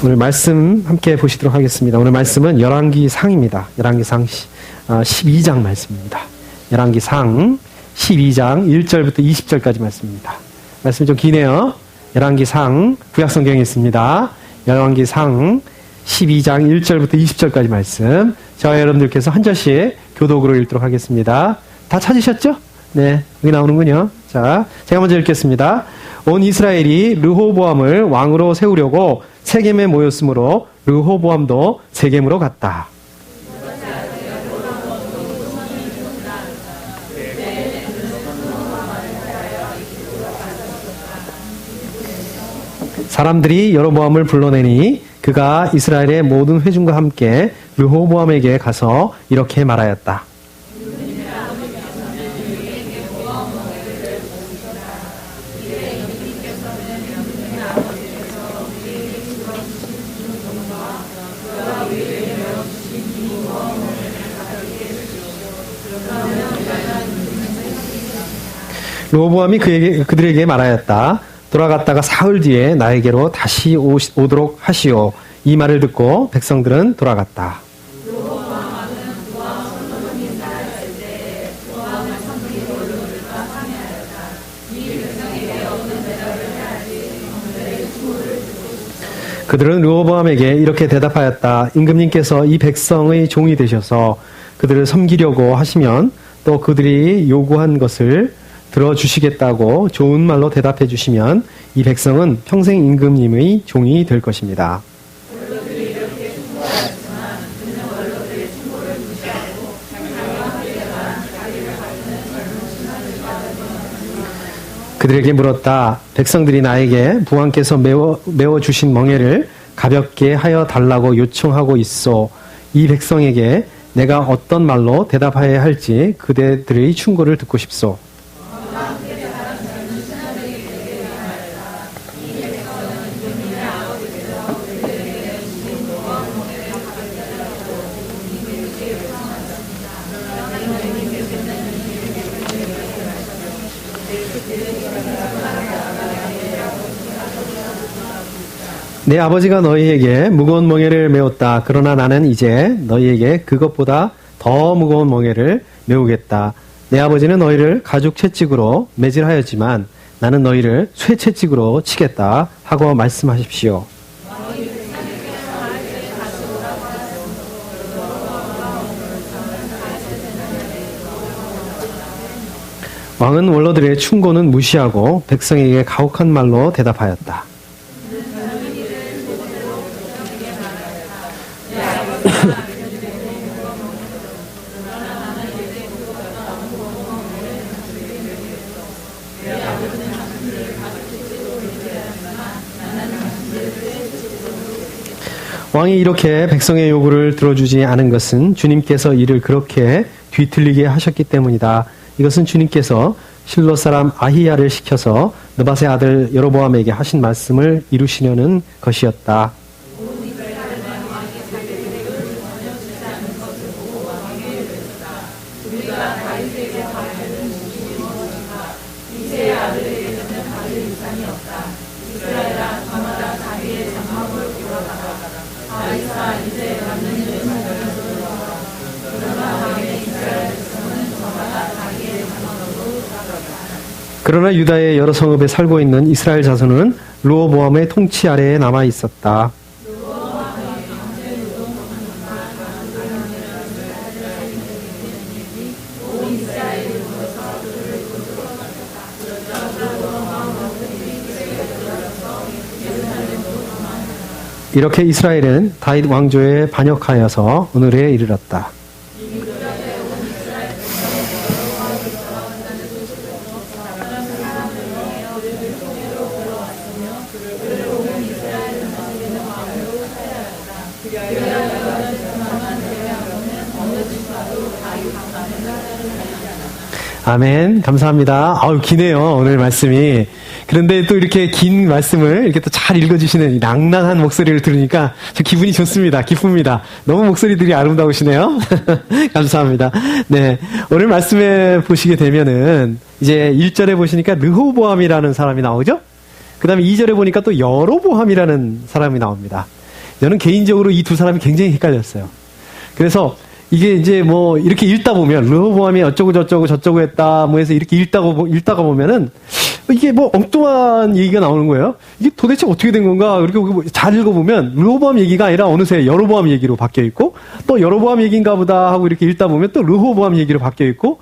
오늘 말씀 함께 보시도록 하겠습니다. 오늘 말씀은 열왕기상입니다. 열왕기상 12장 말씀입니다. 열왕기상 12장 1절부터 20절까지 말씀입니다. 말씀이 좀 기네요. 열왕기상 구약성경에 있습니다. 열왕기상 12장 1절부터 20절까지 말씀. 저와 여러분들께서 한 절씩 교독으로 읽도록 하겠습니다. 다 찾으셨죠? 네, 여기 나오는군요. 자, 제가 먼저 읽겠습니다. 온 이스라엘이 르호보암을 왕으로 세우려고 세겜에 모였으므로 르호보암도 세겜으로 갔다. 사람들이 여로보암을 불러내니 그가 이스라엘의 모든 회중과 함께 르호보암에게 가서 이렇게 말하였다. 르호보암이 그들에게 말하였다. 돌아갔다가 사흘 뒤에 나에게로 다시 오도록 하시오. 이 말을 듣고 백성들은 돌아갔다. 그들은 르호보암에게 이렇게 대답하였다. 임금님께서 이 백성의 종이 되셔서 그들을 섬기려고 하시면 또 그들이 요구한 것을 들어주시겠다고 좋은 말로 대답해 주시면 이 백성은 평생 임금님의 종이 될 것입니다. 그들에게 물었다. 백성들이 나에게 부왕께서 메워주신 멍에를 가볍게 하여 달라고 요청하고 있어. 이 백성에게 내가 어떤 말로 대답해야 할지 그대들의 충고를 듣고 싶소. 내 아버지가 너희에게 무거운 멍에를 메웠다. 그러나 나는 이제 너희에게 그것보다 더 무거운 멍에를 메우겠다. 내 아버지는 너희를 가죽 채찍으로 매질하였지만 나는 너희를 쇠 채찍으로 치겠다 하고 말씀하십시오. 왕은 원로들의 충고는 무시하고 백성에게 가혹한 말로 대답하였다. 왕이 이렇게 백성의 요구를 들어주지 않은 것은 주님께서 이를 그렇게 뒤틀리게 하셨기 때문이다. 이것은 주님께서 실롯 사람 아히야를 시켜서 느밧의 아들 여로보암에게 하신 말씀을 이루시려는 것이었다. 그러나 유다의 여러 성읍에 살고 있는 이스라엘 자손은 르호보암의 통치 아래에 남아 있었다. 이렇게 이스라엘은 다윗 왕조에 반역하여서 오늘에 이르렀다. 아멘. 감사합니다. 아우, 기네요, 오늘 말씀이. 그런데 또 이렇게 긴 말씀을 이렇게 또 잘 읽어주시는 이 낭낭한 목소리를 들으니까 저 기분이 좋습니다. 기쁩니다. 너무 목소리들이 아름다우시네요. 감사합니다. 네. 오늘 말씀에 보시게 되면은 이제 1절에 보시니까 르호보암이라는 사람이 나오죠? 그 다음에 2절에 보니까 또 여로보암이라는 사람이 나옵니다. 저는 개인적으로 이 두 사람이 굉장히 헷갈렸어요. 그래서 이게 이제 뭐 이렇게 읽다 보면 르호보암이 어쩌고 저쩌고 했다 뭐 해서 이렇게 읽다가 보면은 이게 뭐 엉뚱한 얘기가 나오는 거예요. 이게 도대체 어떻게 된 건가? 이렇게 잘 읽어보면 르호보암 얘기가 아니라 어느새 여로보암 얘기로 바뀌어 있고 또 여로보암 얘기인가 보다 하고 이렇게 읽다 보면 또 르호보암 얘기로 바뀌어 있고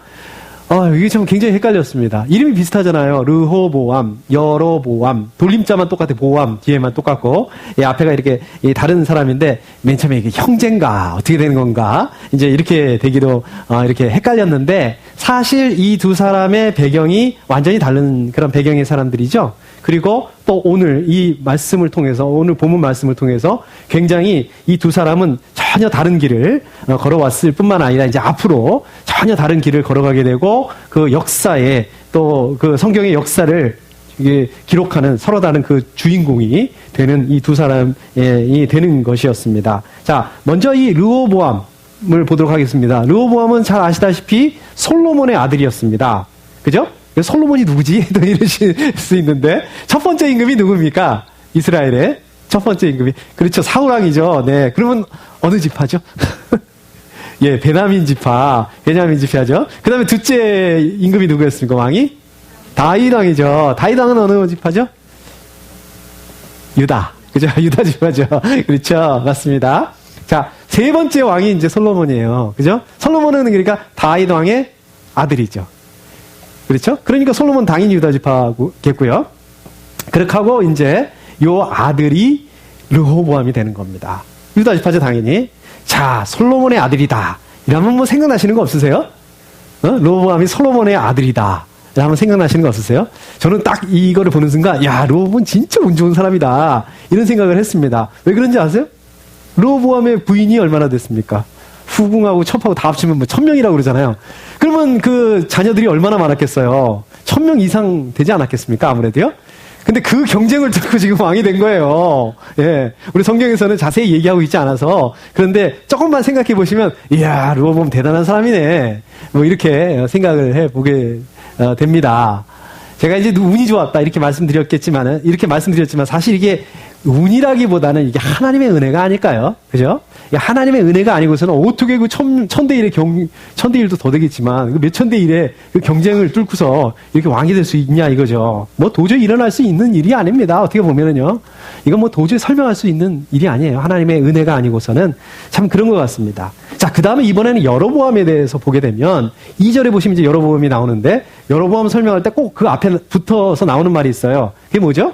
이게 참 굉장히 헷갈렸습니다. 이름이 비슷하잖아요. 르호보암, 여로보암, 돌림자만 똑같아. 보암, 뒤에만 똑같고, 앞에가 이렇게 다른 사람인데, 맨 처음에 이게 형제인가, 어떻게 되는 건가, 이제 이렇게 되기로, 이렇게 헷갈렸는데, 사실 이 두 사람의 배경이 완전히 다른 그런 배경의 사람들이죠. 그리고 또 오늘 이 말씀을 통해서, 오늘 본문 말씀을 통해서 굉장히 이 두 사람은 전혀 다른 길을 걸어왔을 뿐만 아니라 이제 앞으로 전혀 다른 길을 걸어가게 되고 그 역사에 또 그 성경의 역사를 기록하는 서로 다른 그 주인공이 되는 이 두 사람이 되는 것이었습니다. 자, 먼저 이 르호보암을 보도록 하겠습니다. 르호보암은 잘 아시다시피 솔로몬의 아들이었습니다. 그죠? 솔로몬이 누구지? 또 이러실 수 있는데 첫 번째 임금이 누굽니까? 이스라엘의 첫 번째 임금이 그렇죠. 사울왕이죠. 네, 그러면 어느 지파죠? 예, 베냐민 지파죠. 그 다음에 둘째 임금이 누구였습니까? 왕이? 다윗 왕이죠. 다윗 왕은 어느 지파죠? 유다. 그죠? 유다 지파죠. 그렇죠. 맞습니다. 자, 세 번째 왕이 이제 솔로몬이에요. 그죠? 솔로몬은 그러니까 다윗 왕의 아들이죠. 그렇죠? 그러니까 솔로몬 당연히 유다 지파겠고요. 그렇게 하고 이제 요 아들이 르호보암이 되는 겁니다. 유다 지파죠, 당연히. 자, 솔로몬의 아들이다. 이러면 뭐 생각나시는 거 없으세요? 르호보암이 솔로몬의 아들이다. 이러면 생각나시는 거 없으세요? 저는 딱 이거를 보는 순간, 야, 르호보암 진짜 운 좋은 사람이다. 이런 생각을 했습니다. 왜 그런지 아세요? 르호보암의 부인이 얼마나 됐습니까? 후궁하고 첩하고 다 합치면 뭐 1000명이라고 그러잖아요. 그러면 그 자녀들이 얼마나 많았겠어요? 1000명 이상 되지 않았겠습니까? 아무래도요? 근데 그 경쟁을 뚫고 지금 왕이 된 거예요. 예. 우리 성경에서는 자세히 얘기하고 있지 않아서. 그런데 조금만 생각해 보시면, 이야, 르호보암 대단한 사람이네. 뭐 이렇게 생각을 해 보게 됩니다. 제가 이제 운이 좋았다. 이렇게 말씀드렸지만 사실 이게 운이라기보다는 이게 하나님의 은혜가 아닐까요? 그죠? 하나님의 은혜가 아니고서는 어떻게 그 천대일도 더 되겠지만 그 몇천대일의 그 경쟁을 뚫고서 이렇게 왕이 될 수 있냐 이거죠. 뭐 도저히 일어날 수 있는 일이 아닙니다. 어떻게 보면은요. 이건 뭐 도저히 설명할 수 있는 일이 아니에요. 하나님의 은혜가 아니고서는 참 그런 것 같습니다. 자, 그 다음에 이번에는 여로보암에 대해서 보게 되면 2절에 보시면 이제 여로보암이 나오는데 여로보암 설명할 때 꼭 그 앞에 붙어서 나오는 말이 있어요. 그게 뭐죠?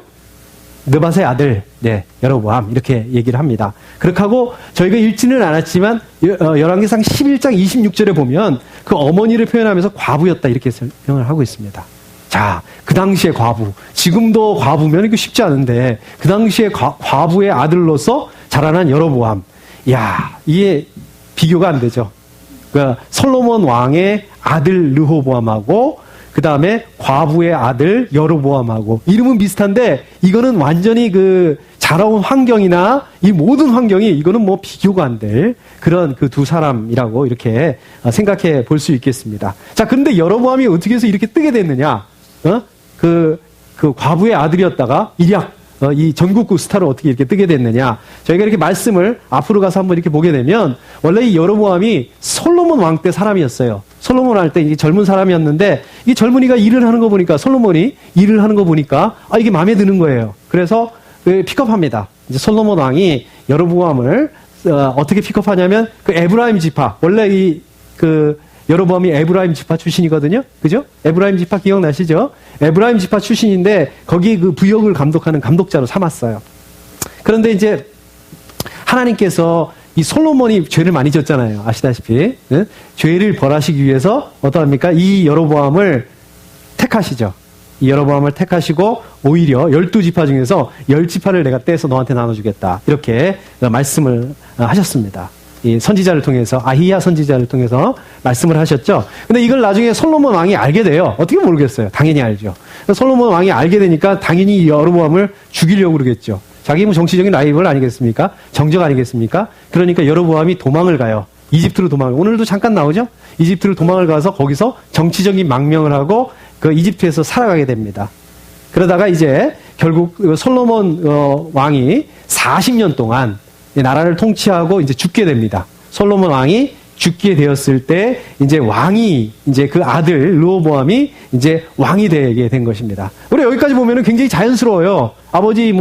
느밧의 아들, 네, 여로보암 이렇게 얘기를 합니다. 그렇게 하고 저희가 읽지는 않았지만 열왕기상 11장 26절에 보면 그 어머니를 표현하면서 과부였다 이렇게 설명을 하고 있습니다. 자, 그 당시의 과부, 지금도 과부면 이거 쉽지 않은데 그 당시에 과부의 아들로서 자라난 여로보암, 야, 이게 비교가 안 되죠. 그러니까 솔로몬 왕의 아들 르호보암하고 그 다음에 과부의 아들 여로보암하고 이름은 비슷한데 이거는 완전히 그 자라온 환경이나 이 모든 환경이 이거는 뭐 비교가 안 될 그런 그 두 사람이라고 이렇게 생각해 볼 수 있겠습니다. 자, 그런데 여로보암이 어떻게 해서 이렇게 뜨게 됐느냐? 그 과부의 아들이었다가 일약 이 전국구 스타로 어떻게 이렇게 뜨게 됐느냐? 저희가 이렇게 말씀을 앞으로 가서 한번 이렇게 보게 되면 원래 이 여로보암이 솔로몬 왕 때 사람이었어요. 솔로몬 할 때 이게 젊은 사람이었는데 이 젊은이가 일을 하는 거 보니까 솔로몬이 일을 하는 거 보니까 이게 마음에 드는 거예요. 그래서 픽업합니다. 이제 솔로몬 왕이 여로보암을 어떻게 픽업하냐면 그 에브라임 지파 원래 여로보암이 에브라임 지파 출신이거든요. 그죠? 에브라임 지파 기억나시죠? 에브라임 지파 출신인데 거기 그 부역을 감독하는 감독자로 삼았어요. 그런데 이제 하나님께서 이 솔로몬이 죄를 많이 졌잖아요. 아시다시피. 네? 죄를 벌하시기 위해서 어떠합니까? 이 여로보암을 택하시죠. 이 여로보암을 택하시고 오히려 12지파 중에서 10지파를 내가 떼서 너한테 나눠주겠다. 이렇게 말씀을 하셨습니다. 이 선지자를 통해서 아히야 선지자를 통해서 말씀을 하셨죠. 근데 이걸 나중에 솔로몬 왕이 알게 돼요. 어떻게 모르겠어요. 당연히 알죠. 솔로몬 왕이 알게 되니까 당연히 여로보암을 죽이려고 그러겠죠. 자기 뭐 정치적인 라이벌 아니겠습니까? 정적 아니겠습니까? 그러니까 여로보암이 도망을 가요. 이집트로 도망을. 오늘도 잠깐 나오죠. 이집트로 도망을 가서 거기서 정치적인 망명을 하고 그 이집트에서 살아가게 됩니다. 그러다가 이제 결국 솔로몬 왕이 40년 동안 나라를 통치하고 이제 죽게 됩니다. 솔로몬 왕이 죽게 되었을 때 이제 왕이 이제 그 아들 르호보암이 이제 왕이 되게 된 것입니다. 우리 여기까지 보면은 굉장히 자연스러워요. 아버지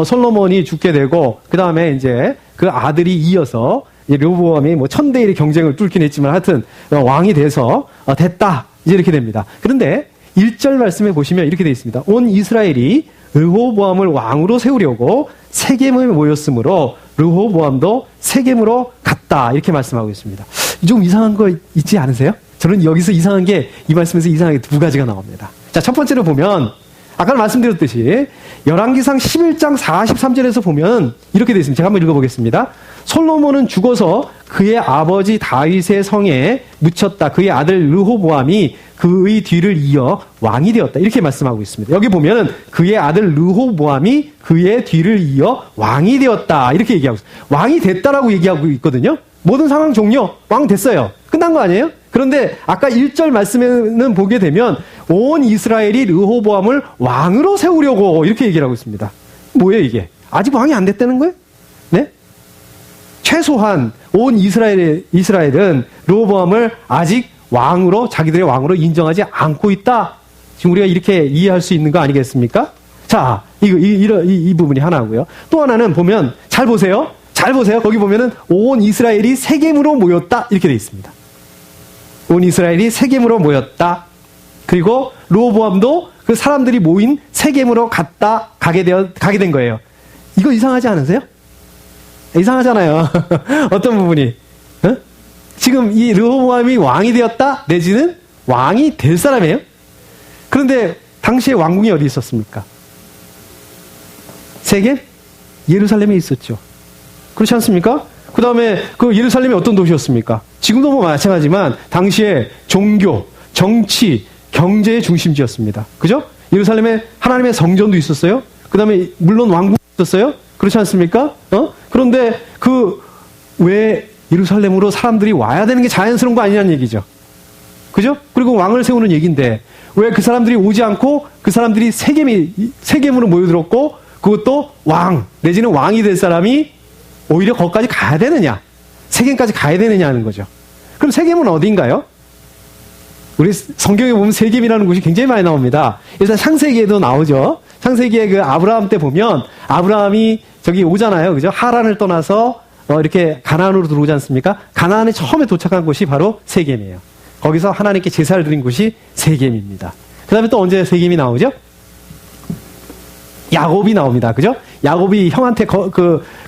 솔로몬이 죽게 되고 그 다음에 이제 그 아들이 이어서 르호보암이 1000대1의 경쟁을 뚫긴 했지만 하여튼 왕이 돼서 됐다 이제 이렇게 됩니다. 그런데 1절 말씀에 보시면 이렇게 되어 있습니다. 온 이스라엘이 르호보암을 왕으로 세우려고 세겜에 모였으므로 르호보암도 세겜으로 갔다 이렇게 말씀하고 있습니다. 좀 이상한 거 있지 않으세요? 저는 여기서 이상한 게 이 말씀에서 이상하게 두 가지가 나옵니다. 자, 첫 번째로 보면 아까 말씀드렸듯이 열왕기상 11장 43절에서 보면 이렇게 되어 있습니다. 제가 한번 읽어보겠습니다. 솔로몬은 죽어서 그의 아버지 다윗의 성에 묻혔다. 그의 아들 르호보암이 그의 뒤를 이어 왕이 되었다. 이렇게 말씀하고 있습니다. 여기 보면은 그의 아들 르호보암이 그의 뒤를 이어 왕이 되었다. 이렇게 얘기하고 있어요. 왕이 됐다라고 얘기하고 있거든요. 모든 상황 종료. 왕 됐어요. 끝난 거 아니에요? 그런데 아까 1절 말씀에는 보게 되면 온 이스라엘이 르호보암을 왕으로 세우려고 이렇게 얘기를 하고 있습니다. 뭐예요 이게? 아직 왕이 안 됐다는 거예요? 네? 최소한 온 이스라엘은 르호보암을 아직 왕으로 자기들의 왕으로 인정하지 않고 있다. 지금 우리가 이렇게 이해할 수 있는 거 아니겠습니까? 자, 이 부분이 하나고요. 또 하나는 보면 잘 보세요. 잘 보세요. 거기 보면은 온 이스라엘이 세겜으로 모였다 이렇게 돼 있습니다. 온 이스라엘이 세겜으로 모였다. 그리고 르호보암도 그 사람들이 모인 세겜으로 가게 된 거예요. 이거 이상하지 않으세요? 이상하잖아요. 어떤 부분이? 어? 지금 이 르호보암이 왕이 되었다? 내지는 왕이 될 사람이에요? 그런데 당시에 왕궁이 어디 있었습니까? 세겜? 예루살렘에 있었죠. 그렇지 않습니까? 그 다음에 그 예루살렘이 어떤 도시였습니까? 지금도 뭐 마찬가지지만 당시에 종교, 정치, 경제의 중심지였습니다. 그죠? 예루살렘에 하나님의 성전도 있었어요. 그 다음에 물론 왕궁도 있었어요. 그렇지 않습니까? 그런데 왜 예루살렘으로 사람들이 와야 되는 게 자연스러운 거 아니냐는 얘기죠. 그죠? 그리고 왕을 세우는 얘기인데 왜 그 사람들이 오지 않고 그 사람들이 세겜으로 모여들었고 그것도 왕 내지는 왕이 될 사람이 오히려 거기까지 가야 되느냐? 세겜까지 가야 되느냐 하는 거죠. 그럼 세겜은 어디인가요? 우리 성경에 보면 세겜이라는 곳이 굉장히 많이 나옵니다. 일단 창세기에도 나오죠. 창세기에 그 아브라함 때 보면 아브라함이 저기 오잖아요. 그죠? 하란을 떠나서 이렇게 가나안으로 들어오지 않습니까? 가나안에 처음에 도착한 곳이 바로 세겜이에요. 거기서 하나님께 제사를 드린 곳이 세겜입니다. 그 다음에 또 언제 세겜이 나오죠? 야곱이 나옵니다. 그죠? 야곱이 형한테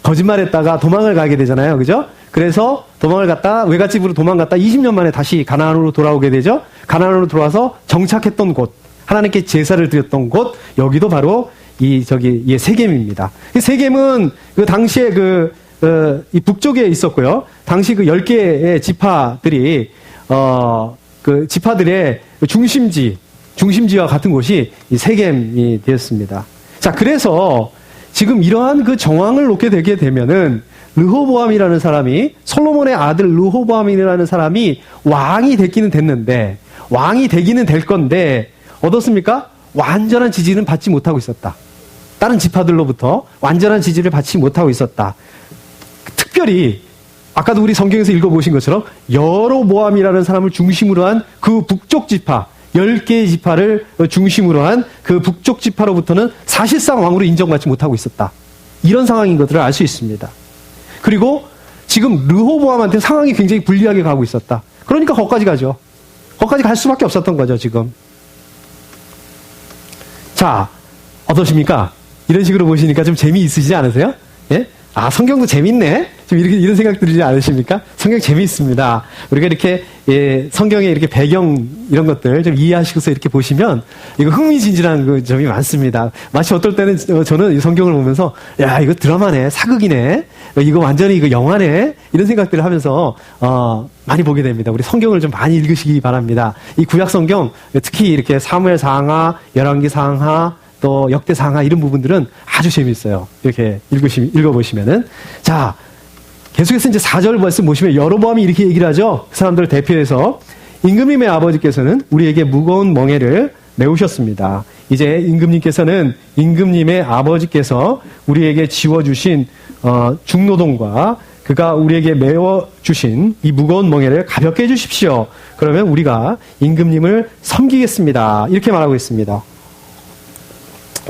거짓말했다가 도망을 가게 되잖아요. 그죠? 그래서 도망을 갔다 외갓집으로 도망갔다 20년 만에 다시 가나안으로 돌아오게 되죠. 가나안으로 들어와서 정착했던 곳, 하나님께 제사를 드렸던 곳, 여기도 바로 세겜입니다. 세겜은 그 당시에 이 북쪽에 있었고요. 당시 10개의 지파들이 그 지파들의 중심지와 같은 곳이 이 세겜이 되었습니다. 자, 그래서 지금 이러한 그 정황을 놓게 되게 되면은 르호보암이라는 사람이 솔로몬의 아들 르호보암이라는 사람이 왕이 되기는 됐는데 왕이 되기는 될 건데 어떻습니까? 완전한 지지는 받지 못하고 있었다. 다른 지파들로부터 완전한 지지를 받지 못하고 있었다. 특별히 아까도 우리 성경에서 읽어보신 것처럼 여로보암이라는 사람을 중심으로 한 그 북쪽 지파 10개의 지파를 중심으로 한 그 북쪽 지파로부터는 사실상 왕으로 인정받지 못하고 있었다. 이런 상황인 것들을 알 수 있습니다. 그리고 지금 르호보암한테 상황이 굉장히 불리하게 가고 있었다. 그러니까 거기까지 가죠. 거기까지 갈 수밖에 없었던 거죠, 지금. 자, 어떠십니까? 이런 식으로 보시니까 좀 재미있으시지 않으세요? 예? 아, 성경도 재밌네? 좀 이런 생각 들지 않으십니까? 성경 재미있습니다. 우리가 이렇게, 성경의 이렇게 배경, 이런 것들 좀 이해하시고서 이렇게 보시면, 이거 흥미진진한 그 점이 많습니다. 마치 어떨 때는 저는 이 성경을 보면서, 야, 이거 드라마네, 사극이네, 이거 완전히 이거 영화네, 이런 생각들을 하면서, 많이 보게 됩니다. 우리 성경을 좀 많이 읽으시기 바랍니다. 이 구약 성경, 특히 이렇게 사무엘 상하, 열왕기 상하, 또 역대 상하 이런 부분들은 아주 재미있어요. 이렇게 읽어보시면은. 자, 계속해서 이제 4절 말씀 보시면 여로보암이 이렇게 얘기를 하죠. 그 사람들을 대표해서 임금님의 아버지께서는 우리에게 무거운 멍에를 메우셨습니다. 이제 임금님께서는 임금님의 아버지께서 우리에게 지워주신 중노동과 그가 우리에게 메워주신 이 무거운 멍에를 가볍게 해주십시오. 그러면 우리가 임금님을 섬기겠습니다. 이렇게 말하고 있습니다.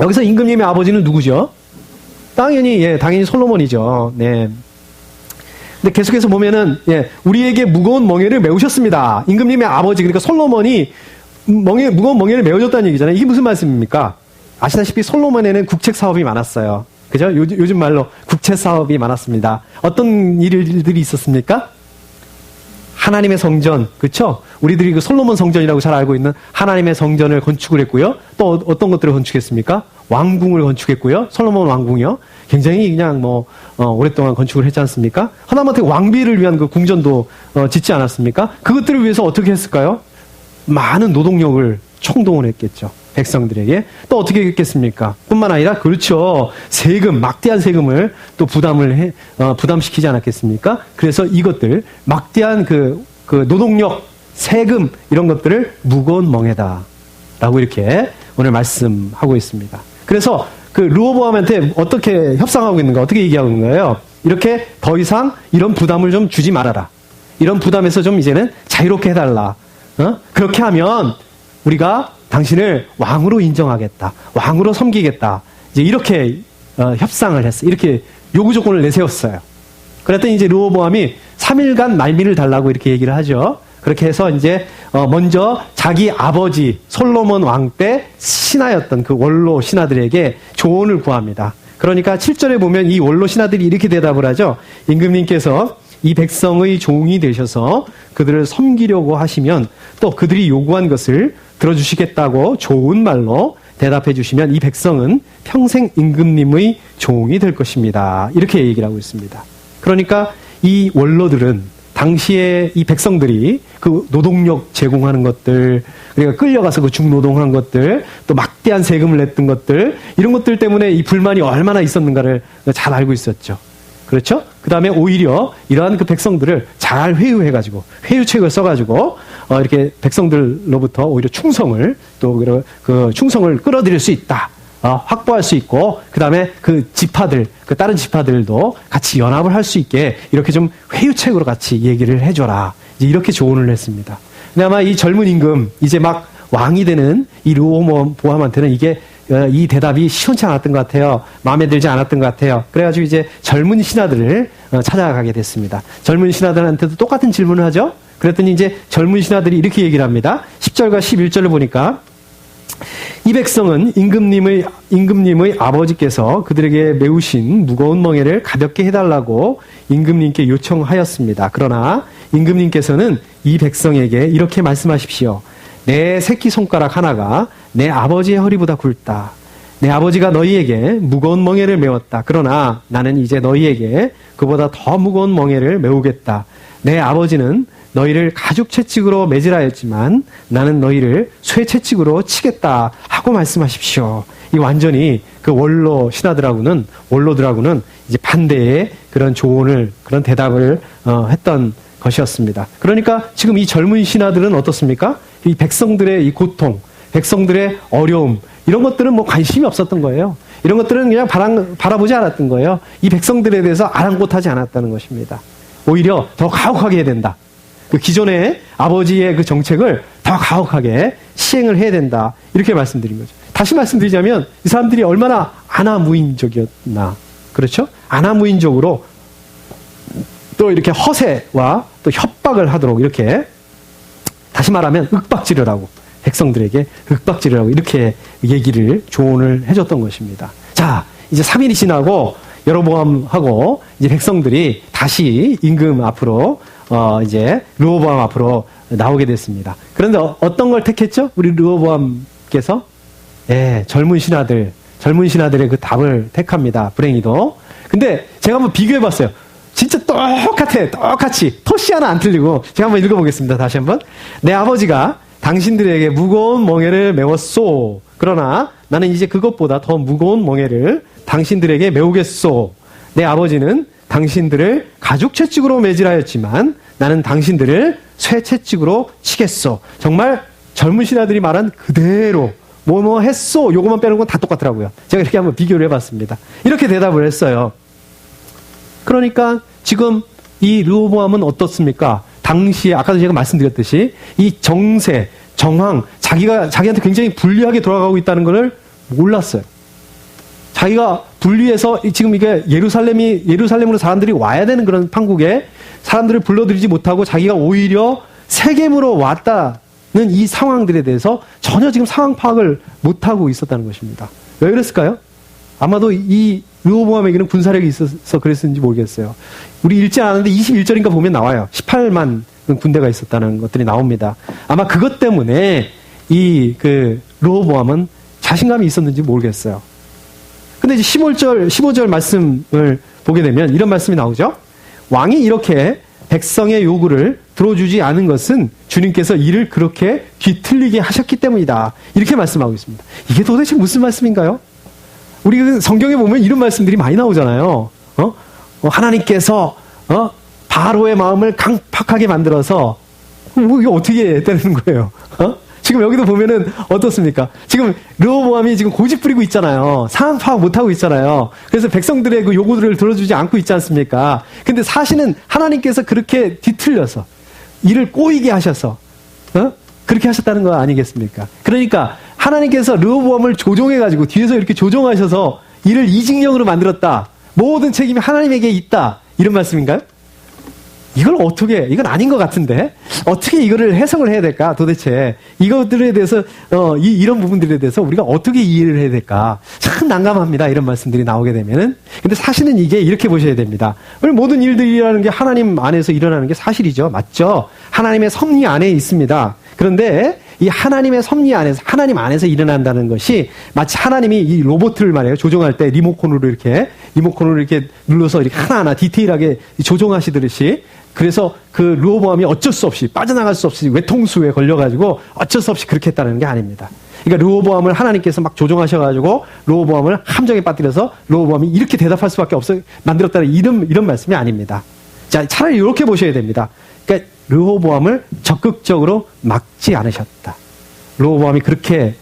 여기서 임금님의 아버지는 누구죠? 당연히 솔로몬이죠. 네. 근데 계속해서 보면은, 우리에게 무거운 멍에를 메우셨습니다. 임금님의 아버지, 그러니까 솔로몬이 무거운 멍에를 메워줬다는 얘기잖아요. 이게 무슨 말씀입니까? 아시다시피 솔로몬에는 국책 사업이 많았어요. 그죠? 요즘 말로 국책 사업이 많았습니다. 어떤 일들이 있었습니까? 하나님의 성전, 그렇죠? 우리들이 그 솔로몬 성전이라고 잘 알고 있는 하나님의 성전을 건축을 했고요. 또 어떤 것들을 건축했습니까? 왕궁을 건축했고요. 솔로몬 왕궁이요. 굉장히 그냥 오랫동안 건축을 했지 않습니까? 하다못해 왕비를 위한 그 궁전도 짓지 않았습니까? 그것들을 위해서 어떻게 했을까요? 많은 노동력을 총동원했겠죠. 백성들에게. 또 어떻게 했겠습니까? 뿐만 아니라, 그렇죠. 세금, 막대한 세금을 또 부담시키지 않았겠습니까? 그래서 이것들, 막대한 그 노동력, 세금, 이런 것들을 무거운 멍에다. 라고 이렇게 오늘 말씀하고 있습니다. 그래서 그 르호보암한테 어떻게 협상하고 있는가, 어떻게 얘기하고 있는가요? 이렇게 더 이상 이런 부담을 좀 주지 말아라. 이런 부담에서 좀 이제는 자유롭게 해달라. 그렇게 하면 우리가 당신을 왕으로 인정하겠다. 왕으로 섬기겠다. 이제 이렇게 협상을 했어요. 이렇게 요구 조건을 내세웠어요. 그랬더니 이제 르호보암이 3일간 말미를 달라고 이렇게 얘기를 하죠. 그렇게 해서 이제 먼저 자기 아버지 솔로몬 왕 때 신하였던 그 원로 신하들에게 조언을 구합니다. 그러니까 7절에 보면 이 원로 신하들이 이렇게 대답을 하죠. 임금님께서 이 백성의 종이 되셔서 그들을 섬기려고 하시면 또 그들이 요구한 것을 들어주시겠다고 좋은 말로 대답해 주시면 이 백성은 평생 임금님의 종이 될 것입니다. 이렇게 얘기를 하고 있습니다. 그러니까 이 원로들은 당시에 이 백성들이 그 노동력 제공하는 것들, 그러니까 끌려가서 그 중노동한 것들, 또 막대한 세금을 냈던 것들, 이런 것들 때문에 이 불만이 얼마나 있었는가를 잘 알고 있었죠. 그렇죠? 그 다음에 오히려 이러한 그 백성들을 잘 회유해가지고, 회유책을 써가지고, 이렇게 백성들로부터 오히려 충성을, 또 그 충성을 끌어들일 수 있다. 확보할 수 있고, 그 다음에 그 지파들, 그 다른 지파들도 같이 연합을 할 수 있게 이렇게 좀 회유책으로 같이 얘기를 해줘라. 이제 이렇게 조언을 했습니다. 근데 아마 이 젊은 임금, 이제 막 왕이 되는 이 르호보암한테는 이 대답이 시원치 않았던 것 같아요. 마음에 들지 않았던 것 같아요. 그래가지고 이제 젊은 신하들을 찾아가게 됐습니다. 젊은 신하들한테도 똑같은 질문을 하죠. 그랬더니 이제 젊은 신하들이 이렇게 얘기를 합니다. 10절과 11절을 보니까 이 백성은 임금님의 아버지께서 그들에게 메우신 무거운 멍에를 가볍게 해달라고 임금님께 요청하였습니다. 그러나 임금님께서는 이 백성에게 이렇게 말씀하십시오. 내 새끼손가락 하나가 내 아버지의 허리보다 굵다. 내 아버지가 너희에게 무거운 멍에를 메웠다. 그러나 나는 이제 너희에게 그보다 더 무거운 멍에를 메우겠다. 내 아버지는 너희를 가죽 채찍으로 매질하였지만 나는 너희를 쇠 채찍으로 치겠다 하고 말씀하십시오. 이 완전히 그 원로들하고는 이제 반대의 그런 조언을, 그런 대답을 했던 것이었습니다. 그러니까 지금 이 젊은 신하들은 어떻습니까? 이 백성들의 이 고통, 백성들의 어려움, 이런 것들은 뭐 관심이 없었던 거예요. 이런 것들은 그냥 바라보지 않았던 거예요. 이 백성들에 대해서 아랑곳하지 않았다는 것입니다. 오히려 더 가혹하게 해야 된다. 그 기존의 아버지의 그 정책을 더 가혹하게 시행을 해야 된다. 이렇게 말씀드린 거죠. 다시 말씀드리자면 이 사람들이 얼마나 아나무인적이었나. 그렇죠? 아나무인적으로 또 이렇게 허세와 또 협박을 하도록 이렇게, 다시 말하면 윽박지를 하고, 백성들에게 윽박지를 하고 이렇게 조언을 해줬던 것입니다. 자, 이제 3일이 지나고 여로보암하고 이제 백성들이 다시 임금 앞으로 이제 르호보암 앞으로 나오게 됐습니다. 그런데 어떤 걸 택했죠? 우리 르호보암께서 젊은 신하들의 그 답을 택합니다. 불행히도. 근데 제가 한번 비교해봤어요. 진짜 똑같이 토시 하나 안 틀리고. 제가 한번 읽어보겠습니다. 다시 한번. 내 아버지가 당신들에게 무거운 멍에를 메웠소. 그러나 나는 이제 그것보다 더 무거운 멍에를 당신들에게 메우겠소. 내 아버지는 당신들을 가죽 채찍으로 매질하였지만 나는 당신들을 쇠 채찍으로 치겠소. 정말 젊은 신하들이 말한 그대로 뭐뭐 했소 요것만 빼는 건 다 똑같더라고요. 제가 이렇게 한번 비교를 해봤습니다. 이렇게 대답을 했어요. 그러니까 지금 이 르호보암은 어떻습니까? 당시에 아까도 제가 말씀드렸듯이 이 정세, 정황, 자기한테 굉장히 불리하게 돌아가고 있다는 것을 몰랐어요. 자기가 분리해서 지금 이게 예루살렘으로 사람들이 와야 되는 그런 판국에 사람들을 불러들이지 못하고 자기가 오히려 세겜으로 왔다는 이 상황들에 대해서 전혀 지금 상황 파악을 못하고 있었다는 것입니다. 왜 그랬을까요? 아마도 이 르호보암에게는 군사력이 있어서 그랬는지 모르겠어요. 우리 읽지 않았는데 21절인가 보면 나와요. 18만 군대가 있었다는 것들이 나옵니다. 아마 그것 때문에 이 르호보암은 자신감이 있었는지 모르겠어요. 근데 이제 15절 말씀을 보게 되면 이런 말씀이 나오죠. 왕이 이렇게 백성의 요구를 들어주지 않은 것은 주님께서 이를 그렇게 뒤틀리게 하셨기 때문이다. 이렇게 말씀하고 있습니다. 이게 도대체 무슨 말씀인가요? 우리 성경에 보면 이런 말씀들이 많이 나오잖아요. 하나님께서 바로의 마음을 강팍하게 만들어서 이게 어떻게 되는 거예요? 지금 여기도 보면은 어떻습니까? 지금 르호보암이 지금 고집 부리고 있잖아요. 상황 파악 못하고 있잖아요. 그래서 백성들의 그 요구들을 들어주지 않고 있지 않습니까? 근데 사실은 하나님께서 그렇게 뒤틀려서 이를 꼬이게 하셔서 그렇게 하셨다는 거 아니겠습니까? 그러니까 하나님께서 르호보암을 조종해가지고 뒤에서 이렇게 조종하셔서 이를 이직령으로 만들었다. 모든 책임이 하나님에게 있다. 이런 말씀인가요? 이건 아닌 것 같은데 어떻게 이거를 해석을 해야 될까? 도대체 이것들에 대해서 이런 부분들에 대해서 우리가 어떻게 이해를 해야 될까? 참 난감합니다. 이런 말씀들이 나오게 되면은. 근데 사실은 이게 이렇게 보셔야 됩니다. 모든 일들이라는 게 하나님 안에서 일어나는 게 사실이죠. 맞죠? 하나님의 섭리 안에 있습니다. 그런데 이 하나님의 섭리 안에서, 하나님 안에서 일어난다는 것이 마치 하나님이 이 로봇을 말이에요. 조종할 때 리모컨으로 이렇게 눌러서 이렇게 하나하나 디테일하게 조종하시듯이 그래서 그 르호보암이 어쩔 수 없이 빠져나갈 수 없이 외통수에 걸려가지고 어쩔 수 없이 그렇게 했다는 게 아닙니다. 그러니까 르호보암을 하나님께서 막 조종하셔가지고 르호보암을 함정에 빠뜨려서 르호보암이 이렇게 대답할 수밖에 없어 만들었다는 이런 말씀이 아닙니다. 자, 차라리 이렇게 보셔야 됩니다. 그러니까 르호보암을 적극적으로 막지 않으셨다. 르호보암이 그렇게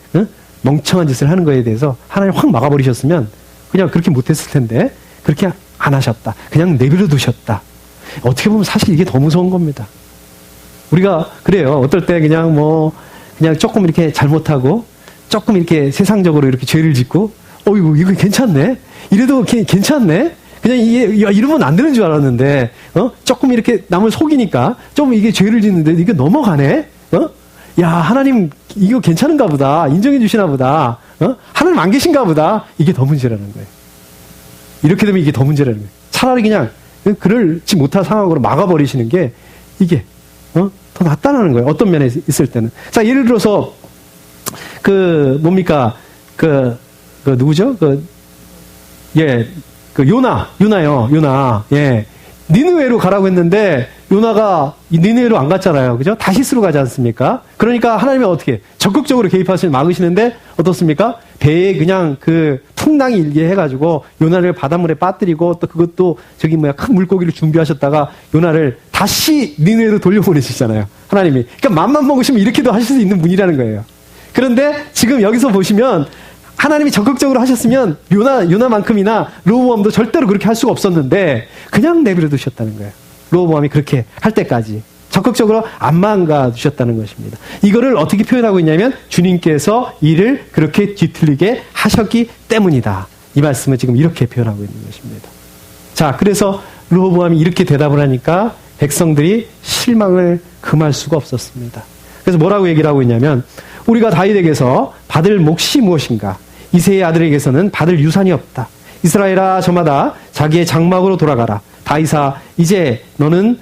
멍청한 짓을 하는 거에 대해서 하나님 확 막아버리셨으면 그냥 그렇게 못했을 텐데 그렇게 안 하셨다. 그냥 내버려 두셨다. 어떻게 보면 사실 이게 더 무서운 겁니다. 우리가 그래요. 어떨 때 그냥 조금 이렇게 잘못하고 조금 이렇게 세상적으로 이렇게 죄를 짓고 이거 괜찮네. 이래도 괜찮네. 그냥 이러면 안 되는 줄 알았는데 조금 이렇게 남을 속이니까 좀 이게 죄를 짓는데 이게 넘어가네. 야, 하나님 이거 괜찮은가 보다. 인정해 주시나 보다. 하나님 안 계신가 보다. 이게 더 문제라는 거예요. 이렇게 되면 이게 더 문제라는 거예요. 차라리 그냥 그럴지 못할 상황으로 막아버리시는 게 이게 더 낫다는 거예요. 어떤 면에 있을 때는. 자, 예를 들어서 누구죠? 요나요. 예. 니느웨로 가라고 했는데 요나가 니느웨로 안 갔잖아요. 그죠? 다시스로 가지 않습니까? 그러니까 하나님이 어떻게 적극적으로 개입하시면 막으시는데 어떻습니까? 배에 그냥 풍랑이 일게 해가지고 요나를 바닷물에 빠뜨리고 또 그것도 큰 물고기를 준비하셨다가 요나를 다시 니느웨로 돌려보내시잖아요. 하나님이. 그러니까 맘만 먹으시면 이렇게도 하실 수 있는 분이라는 거예요. 그런데 지금 여기서 보시면 하나님이 적극적으로 하셨으면 요나만큼이나 르호보암도 절대로 그렇게 할 수가 없었는데 그냥 내버려 두셨다는 거예요. 르호보암이 그렇게 할 때까지 적극적으로 안 망가 두셨다는 것입니다. 이거를 어떻게 표현하고 있냐면 주님께서 이를 그렇게 뒤틀리게 하셨기 때문이다. 이 말씀을 지금 이렇게 표현하고 있는 것입니다. 자, 그래서 르호보암이 이렇게 대답을 하니까 백성들이 실망을 금할 수가 없었습니다. 그래서 뭐라고 얘기를 하고 있냐면 우리가 다윗에게서 받을 몫이 무엇인가? 이새의 아들에게서는 받을 유산이 없다. 이스라엘아 저마다 자기의 장막으로 돌아가라. 다윗아 이제 너는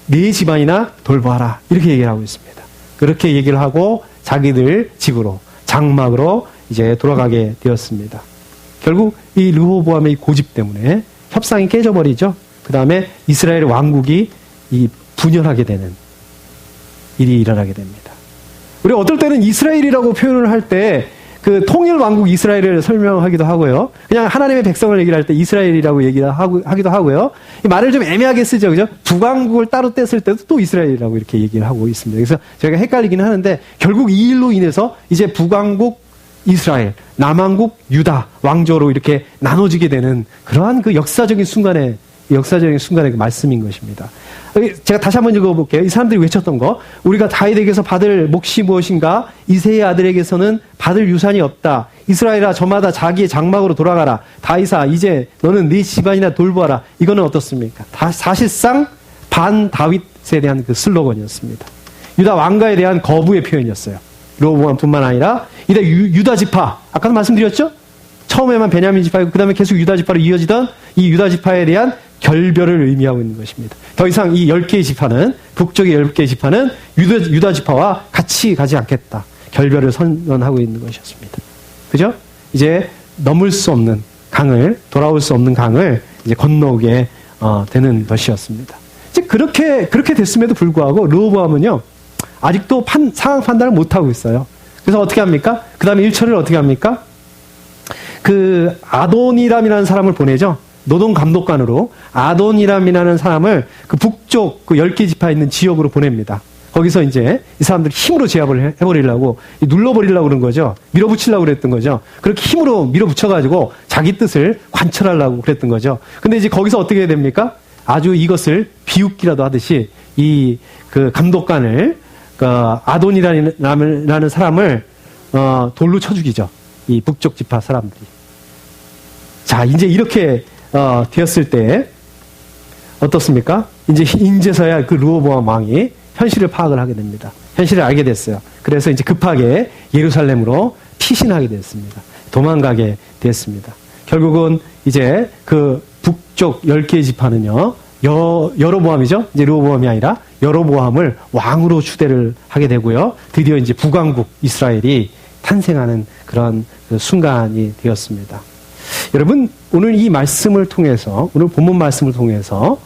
네 집안이나 돌보아라. 이렇게 얘기를 하고 있습니다. 그렇게 얘기를 하고 자기들 집으로 장막으로 이제 돌아가게 되었습니다. 결국 이 르호보암의 고집 때문에 협상이 깨져버리죠. 그 다음에 이스라엘 왕국이 분열하게 되는 일이 일어나게 됩니다. 우리 어떨 때는 이스라엘이라고 표현을 할 때 통일 왕국 이스라엘을 설명하기도 하고요. 그냥 하나님의 백성을 얘기를 할 때 이스라엘이라고 하기도 하고요. 이 말을 좀 애매하게 쓰죠. 그죠? 북왕국을 따로 뗐을 때도 또 이스라엘이라고 이렇게 얘기를 하고 있습니다. 그래서 저희가 헷갈리기는 하는데 결국 이 일로 인해서 이제 북왕국 이스라엘, 남왕국 유다 왕조로 이렇게 나눠지게 되는 그러한 그 역사적인 순간의 그 말씀인 것입니다. 제가 다시 한번 읽어볼게요. 이 사람들이 외쳤던 거, 우리가 다윗에게서 받을 몫이 무엇인가? 이새의 아들에게서는 받을 유산이 없다. 이스라엘아, 저마다 자기의 장막으로 돌아가라. 다윗아, 이제 너는 네 집안이나 돌보아라. 이거는 어떻습니까? 사실상 반 다윗에 대한 그 슬로건이었습니다. 유다 왕가에 대한 거부의 표현이었어요. 르호보암뿐만 아니라 이제 유다 지파, 아까도 말씀드렸죠? 처음에만 베냐민 지파이고 그 다음에 계속 유다 지파로 이어지던 이 유다 지파에 대한 결별을 의미하고 있는 것입니다. 더 이상 이 10개의 지파는, 북쪽의 10개의 지파는 유다 지파와 같이 가지 않겠다. 결별을 선언하고 있는 것이었습니다. 그죠? 이제 넘을 수 없는 강을, 돌아올 수 없는 강을 이제 건너오게 되는 것이었습니다. 이제 그렇게 됐음에도 불구하고 르호보암은요, 아직도 상황 판단을 못하고 있어요. 그래서 어떻게 합니까? 그 다음에 1절을 어떻게 합니까? 그 아도니람이라는 사람을 보내죠. 노동감독관으로 아도니람이라는 사람을 그 북쪽 그 10개 지파에 있는 지역으로 보냅니다. 거기서 이제 이 사람들 힘으로 제압을 해버리려고, 눌러버리려고 그런 거죠. 밀어붙이려고 그랬던 거죠. 그렇게 힘으로 밀어붙여가지고 자기 뜻을 관철하려고 그랬던 거죠. 근데 이제 거기서 어떻게 해야 됩니까? 아주 이것을 비웃기라도 하듯이 이 그 감독관을, 그 아도니라는 사람을 돌로 쳐 죽이죠. 이 북쪽 지파 사람들이. 자, 이제 이렇게 되었을 때 어떻습니까? 이제서야 그 르호보암 왕이 현실을 파악을 하게 됩니다. 현실을 알게 됐어요. 그래서 이제 급하게 예루살렘으로 피신하게 됐습니다. 도망가게 됐습니다. 결국은 이제 그 북쪽 10개의 지파는요, 여로보암이죠. 이제 르호보암이 아니라 여로보암을 왕으로 추대를 하게 되고요. 드디어 이제 북왕국 이스라엘이 탄생하는 그런 그 순간이 되었습니다. 여러분, 오늘 이 말씀을 통해서, 오늘 본문 말씀을 통해서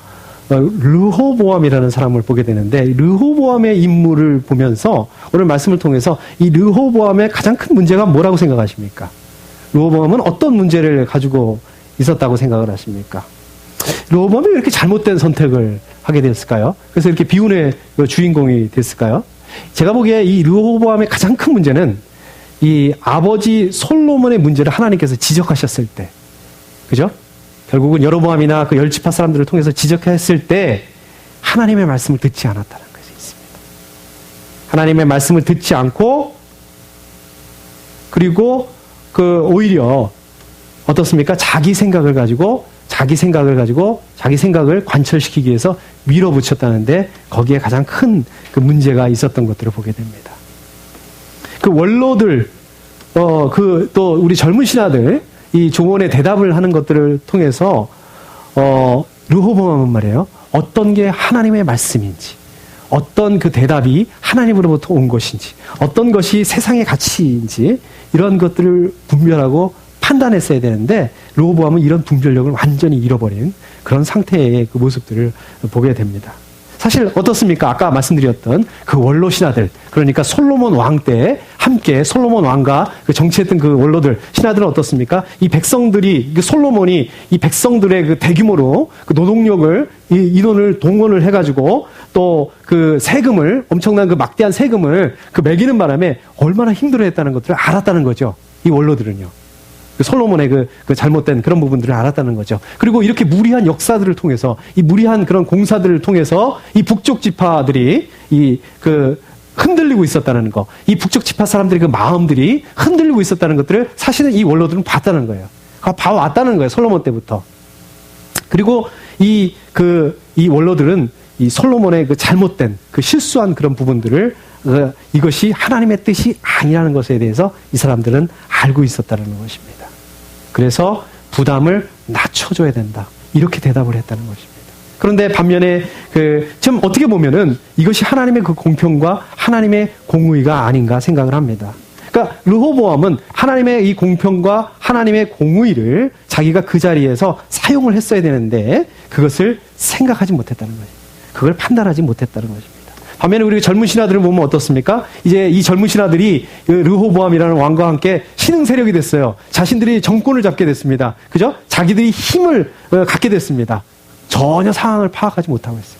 르호보암이라는 사람을 보게 되는데, 르호보암의 인물을 보면서 오늘 말씀을 통해서 이 르호보암의 가장 큰 문제가 뭐라고 생각하십니까? 르호보암은 어떤 문제를 가지고 있었다고 생각을 하십니까? 르호보암이 왜 이렇게 잘못된 선택을 하게 됐을까요? 그래서 이렇게 비운의 주인공이 됐을까요? 제가 보기에 이 르호보암의 가장 큰 문제는 이 아버지 솔로몬의 문제를 하나님께서 지적하셨을 때, 그죠? 결국은 여로보암이나 그 10지파 사람들을 통해서 지적했을 때 하나님의 말씀을 듣지 않았다는 것이 있습니다. 하나님의 말씀을 듣지 않고, 그리고 그 오히려 어떻습니까? 자기 생각을 가지고 자기 생각을 관철시키기 위해서 밀어붙였다는데, 거기에 가장 큰 그 문제가 있었던 것들을 보게 됩니다. 그 원로들, 또 우리 젊은 신하들, 이 조언에 대답을 하는 것들을 통해서, 르호보암은 말이에요. 어떤 게 하나님의 말씀인지, 어떤 그 대답이 하나님으로부터 온 것인지, 어떤 것이 세상의 가치인지, 이런 것들을 분별하고 판단했어야 되는데, 르호보암은 이런 분별력을 완전히 잃어버린 그런 상태의 그 모습들을 보게 됩니다. 사실 어떻습니까? 아까 말씀드렸던 그 원로 신하들, 그러니까 솔로몬 왕 때 함께 솔로몬 왕과 그 정치했던 그 원로들, 신하들은 어떻습니까? 이 백성들이, 솔로몬이 이 백성들의 그 대규모로 그 노동력을, 인원을 동원을 해가지고 또 그 세금을, 엄청난 그 막대한 세금을 그 매기는 바람에 얼마나 힘들어했다는 것들을 알았다는 거죠. 이 원로들은요. 솔로몬의 그 잘못된 그런 부분들을 알았다는 거죠. 그리고 이렇게 무리한 역사들을 통해서, 이 무리한 그런 공사들을 통해서 이 북쪽 지파들이 흔들리고 있었다는 거, 이 북쪽 지파 사람들의 그 마음들이 흔들리고 있었다는 것들을 사실은 이 원로들은 봤다는 거예요. 봐왔다는 거예요. 솔로몬 때부터. 그리고 이 원로들은 이 솔로몬의 그 잘못된, 그 실수한 그런 부분들을, 이것이 하나님의 뜻이 아니라는 것에 대해서 이 사람들은 알고 있었다는 것입니다. 그래서 부담을 낮춰줘야 된다, 이렇게 대답을 했다는 것입니다. 그런데 반면에 좀 어떻게 보면은 이것이 하나님의 그 공평과 하나님의 공의가 아닌가 생각을 합니다. 그러니까 르호보암은 하나님의 이 공평과 하나님의 공의를 자기가 그 자리에서 사용을 했어야 되는데 그것을 생각하지 못했다는 거예요. 그걸 판단하지 못했다는 것입니다. 반면에 우리 젊은 신하들을 보면 어떻습니까? 이제 이 젊은 신하들이 르호보암이라는 왕과 함께 신흥 세력이 됐어요. 자신들이 정권을 잡게 됐습니다. 그죠? 자기들이 힘을 갖게 됐습니다. 전혀 상황을 파악하지 못하고 있어요.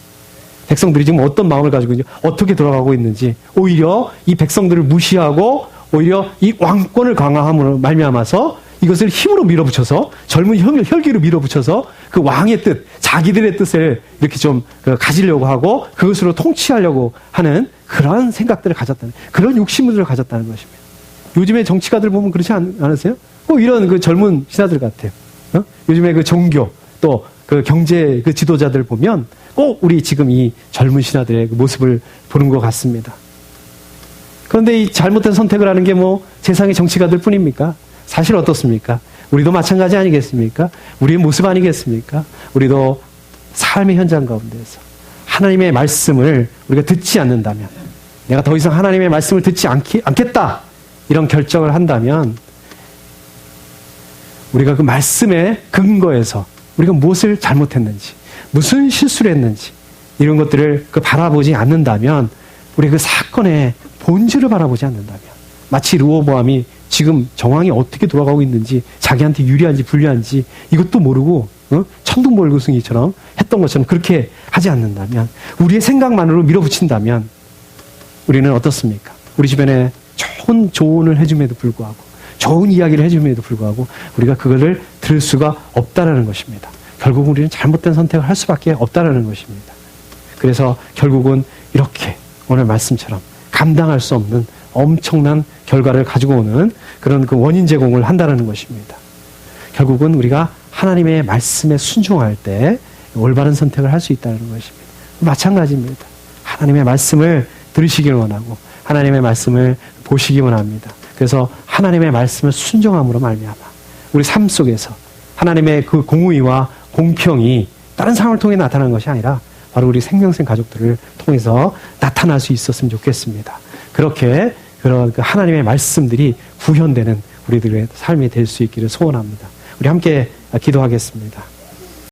백성들이 지금 어떤 마음을 가지고 있는지, 어떻게 돌아가고 있는지, 오히려 이 백성들을 무시하고 오히려 이 왕권을 강화함으로 말미암아서 이것을 힘으로 밀어붙여서 젊은 혈기로 밀어붙여서 그 왕의 뜻, 자기들의 뜻을 이렇게 좀 가지려고 하고 그것으로 통치하려고 하는 그런 생각들을 가졌다는, 그런 욕심들을 가졌다는 것입니다. 요즘에 정치가들 보면 그렇지 않으세요? 이런 그 젊은 신하들 같아요. 요즘에 그 종교 또 그 경제 그 지도자들 보면 꼭 우리 지금 이 젊은 신하들의 그 모습을 보는 것 같습니다. 그런데 이 잘못된 선택을 하는 게 뭐 세상의 정치가들 뿐입니까? 사실 어떻습니까? 우리도 마찬가지 아니겠습니까? 우리의 모습 아니겠습니까? 우리도 삶의 현장 가운데서 하나님의 말씀을 우리가 듣지 않는다면, 내가 더 이상 하나님의 말씀을 듣지 않겠다 이런 결정을 한다면, 우리가 그 말씀의 근거에서 우리가 무엇을 잘못했는지, 무슨 실수를 했는지 이런 것들을 바라보지 않는다면, 우리 그 사건의 본질을 바라보지 않는다면, 마치 르호보암이 지금 정황이 어떻게 돌아가고 있는지, 자기한테 유리한지 불리한지 이것도 모르고 천둥벌거숭이처럼 했던 것처럼 그렇게 하지 않는다면, 우리의 생각만으로 밀어붙인다면 우리는 어떻습니까? 우리 주변에 좋은 조언을 해줌에도 불구하고, 좋은 이야기를 해줌에도 불구하고 우리가 그거를 들을 수가 없다라는 것입니다. 결국 우리는 잘못된 선택을 할 수밖에 없다라는 것입니다. 그래서 결국은 이렇게 오늘 말씀처럼 감당할 수 없는 엄청난 결과를 가지고 오는 그런 그 원인 제공을 한다는 것입니다. 결국은 우리가 하나님의 말씀에 순종할 때 올바른 선택을 할 수 있다는 것입니다. 마찬가지입니다. 하나님의 말씀을 들으시길 원하고 하나님의 말씀을 보시기 원합니다. 그래서 하나님의 말씀을 순종함으로 말미암아 우리 삶 속에서 하나님의 그 공의와 공평이 다른 상황을 통해 나타나는 것이 아니라 바로 우리 생명생 가족들을 통해서 나타날 수 있었으면 좋겠습니다. 그렇게 그런 그 하나님의 말씀들이 구현되는 우리들의 삶이 될 수 있기를 소원합니다. 우리 함께 기도하겠습니다.